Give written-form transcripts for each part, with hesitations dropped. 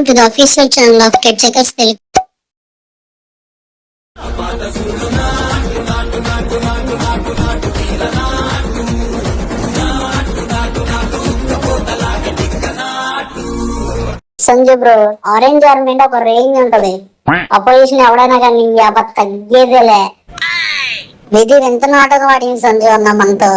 Welcome to the official channel of Cat Checkers Telugu. Sanjay bro, orange army అంటే ఒక range ఉంటది. Opposition ఎవడైనా కానీ తగ్గేదేలే. విధి ఎంత నాటకం ఆడింది సంజయ్ అన్న మనతో.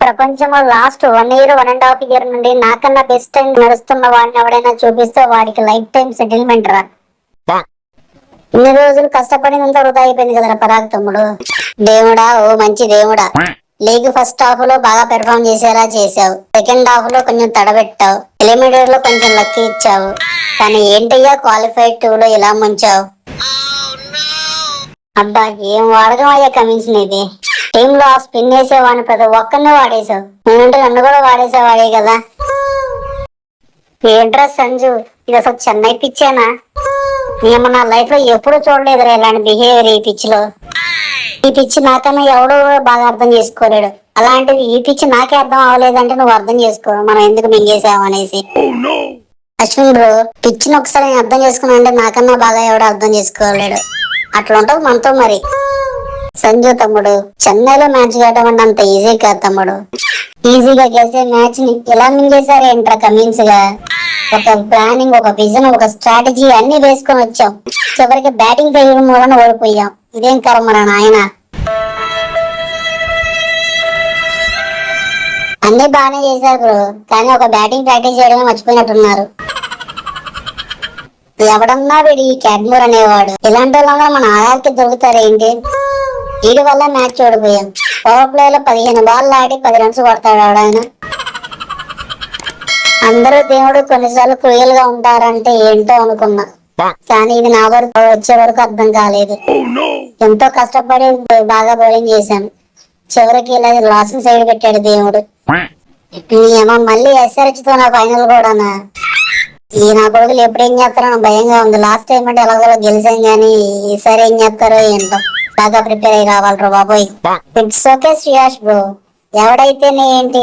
ప్రపంచంలో లాస్ట్ 1 year 1.5 year నుండి నాకన్నా బెస్ట్ టైం నడుస్తున్న వాడిని ఎవడైనా చూపిస్తే వాడికి లైఫ్ టైం సెటిల్మెంట్ రా. ఇన్ని రోజులు కష్టపడినంత వృధా అయిపోయింది కదరా పరాగ్ తమ్ముడు. దేవుడా, ఓ మంచి దేవుడా, లీగ్ ఫస్ట్ హాఫ్ లో బాగా పెర్ఫార్మ్ చేసేలా చేసావు. సెకండ్ హాఫ్ లో కొంచెం తడబెట్టావు. ఎలిమినేటర్ లో కొంచెం లక్కీ ఇచ్చావు. కానీ ఏంటయ్యా క్వాలిఫైడ్ 2 లో ఇలా ముంచావు. అబ్బా, ఏం వాడకం అయ్యా కమిన్స్ ఇది. టీమ్ లో స్పిన్ వేసేవాడిని ప్రతి ఒక్కరిని వాడేసావు. నేనంటే నన్ను కూడా వాడేసేవాడే కదా. ఏంట్రా సంజు, ఇది అసలు చెన్నై పిచ్చేనా? మేము నా లైఫ్ లో ఎప్పుడు చూడలేదురా ఇలాంటి బిహేవియర్ ఈ పిచ్ లో. ఈ పిచ్ నాకన్నా ఎవడో బాగా అర్థం చేసుకోలేడు. అలాంటిది ఈ పిచ్ నాకే అర్థం అవ్వలేదంటే నువ్వు అర్థం చేసుకో మనం ఎందుకు మింగేసావు అనేసి. అశ్విన్ బ్రో, పిచ్ ని ఒకసారి నేను అర్థం చేసుకున్నా అంటే నాకన్నా బాగా ఎవడో అర్థం చేసుకోలేడు. అట్లా ఉంటది మనతో మరి. సంజు తమ్ముడు, చెన్నైలో మ్యాచ్ గెలవడం అంటే అంత ఈజీ కాదు తమ్ముడు. ఈజీగా గెలిచే మ్యాచ్ ని ఎలా మింగేశారు ఏంట్రా కమిన్స్ గా. ఒక ప్లానింగ్, ఒక విజన్, ఒక స్ట్రాటజీ అన్ని వేసుకొని వచ్చాం. చివరికి బ్యాటింగ్ చేయడం మూలన ఓడిపోయాం. ఇదేం కర్మరా నాయన. అన్ని బాగానే చేశారు బ్రో, కానీ ఒక బ్యాటింగ్ ప్రాక్టీస్ చేయడమే మర్చిపోయినట్టున్నారు. ఎవడన్నా వీడి క్యాడ్మూర్ అనేవాడు. ఇలాంటి వాళ్ళ మన ఆధార్కి దొరుకుతారేంటి? వీడి వల్ల మ్యాచ్ ఓడిపోయాం. పవర్ ప్లే లో 15 బాల్ ఆడి 10 runs కొడతాడు ఆయన. అందరూ దేవుడు కొన్నిసార్లు క్రూయల్ గా ఉంటారంటే ఏంటో అనుకున్నా, కానీ ఇది నా వరకు వచ్చే వరకు అర్థం కాలేదు. ఎంతో కష్టపడి బాగా బౌలింగ్ చేశాను. చివరికి ఇలా లాస్ సైడ్ పెట్టాడు దేవుడు. ఏమో మళ్ళీ ఎస్ఆర్హెచ్ తో నా ఫైనల్ కూడానా. ఈ నా కొడుకులు ఎప్పుడేం చేస్తారో భయంగా ఉంది. లాస్ట్ టైం అంటే ఎలాగో గెలిచాం, కానీ ఈసారి ఏం చేస్తారో ఏంటో. బాగా ప్రిపేర్ అయ్యి రావాలరా బాబోయ్. ఇట్స్ ఓకే శ్రీయాష్ బ్రో, ఎవడైతేనే ఏంటి.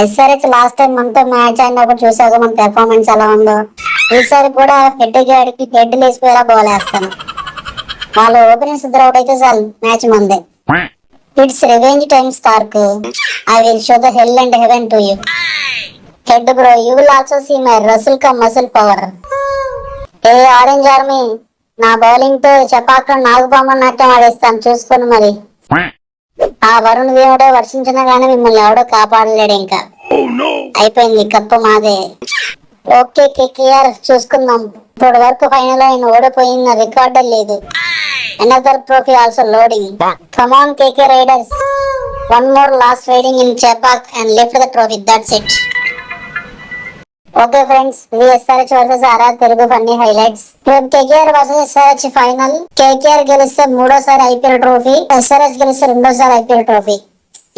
ఎస్ఆర్హెచ్ లాస్ట్ టైం మనతో మ్యాచ్ ఆడినప్పుడు చూసాక మన పెర్ఫార్మెన్స్ ఎలా ఉందో. ఈసారి కూడా హెడ్ గాడికి హెడ్ లేసిపోయేలా బాల్ వేస్తాను. వాళ్ళు ఓపెనింగ్ సిద్ధ అవుట్ అయితే చాలు, మ్యాచ్ మందే. It's revenge time Starc. I will show the hell and heaven to you. Head bro, you will also see my Russell come muscle power. ఏ ఆరెంజ్ ఆర్మీ, నా bowling తో చపాక నాగుపామన్నట్టు ఆడేస్తాను చూసుకొని మరి. ఆ వరుణ్ దేవుడే వర్షించినా గానీ మిమ్మల్ని ఎవడో కాపాడలేడు. ఇంకా అయిపోయింది, కప్పు మాదే. ఓకే కేకేఆర్, చూసుకుందాం. ఇప్పటి వరకు ఫైనల్ ఆయన ఓడిపోయిన రికార్డే లేదు. Another trophy also loading. Come on KK riders, one more last riding in Chepauk and lift the trophy, that's it. Okay friends, ఇది SRH versus RR Telugu funny highlights. KKR versus SRH final. KKR గెలిస్తే 3వ సారి IPL trophy, SRH గెలిస్తే 2వ సారి IPL trophy.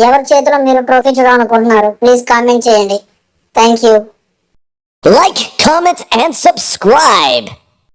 ఎవరి చేతిలో మీరు trophy చూడాలనుకుంటున్నారు? Please comment చేయండి. Thank you. Like, comment, and subscribe.